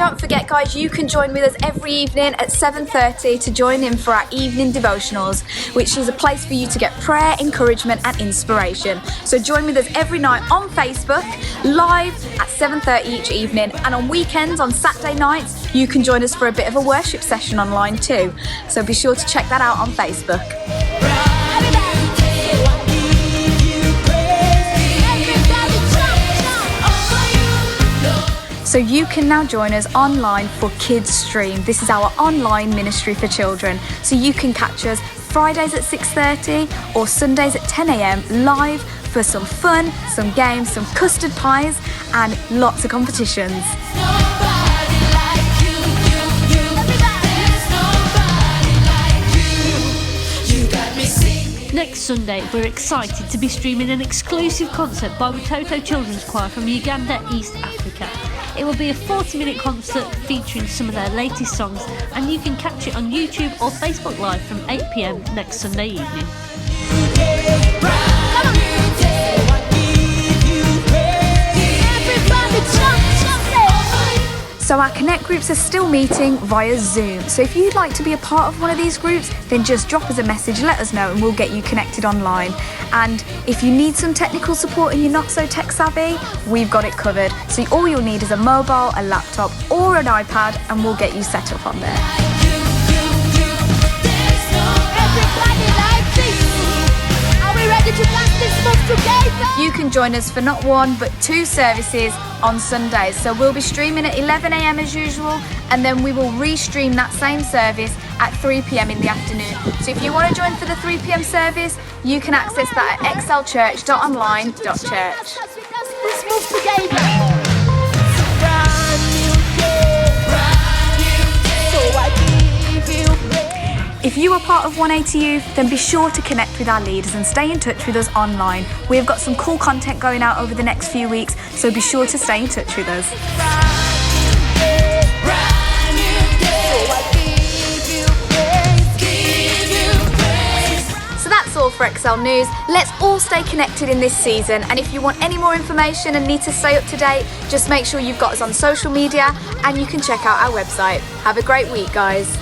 don't forget, guys, you can join with us every evening at 7:30 to join in for our evening devotionals, which is a place for you to get prayer, encouragement and inspiration. So join with us every night on Facebook, live at 7:30 each evening, and on weekends, on Saturday nights, you can join us for a bit of a worship session online too. So be sure to check that out on Facebook. So you can now join us online for Kids Stream. This is our online ministry for children. So you can catch us Fridays at 6:30 or Sundays at 10 a.m. live for some fun, some games, some custard pies and lots of competitions. Next Sunday, we're excited to be streaming an exclusive concert by Watoto Children's Choir from Uganda, East Africa. It will be a 40-minute concert featuring some of their latest songs, and you can catch it on YouTube or Facebook Live from 8 p.m. next Sunday evening. So our Connect groups are still meeting via Zoom. So if you'd like to be a part of one of these groups, then just drop us a message, let us know, and we'll get you connected online. And if you need some technical support and you're not so tech savvy, we've got it covered. So all you'll need is a mobile, a laptop, or an iPad, and we'll get you set up on there. You can join us for not one but 2 services on Sundays. So we'll be streaming at 11 a.m. as usual, and then we will restream that same service at 3 p.m. in the afternoon. So if you want to join for the 3 p.m. service, you can access that at excelchurch.online.church. If you are part of 180 Youth, then be sure to connect with our leaders and stay in touch with us online. We have got some cool content going out over the next few weeks, so be sure to stay in touch with us. So that's all for Excel News. Let's all stay connected in this season, and if you want any more information and need to stay up to date, just make sure you've got us on social media and you can check out our website. Have a great week, guys.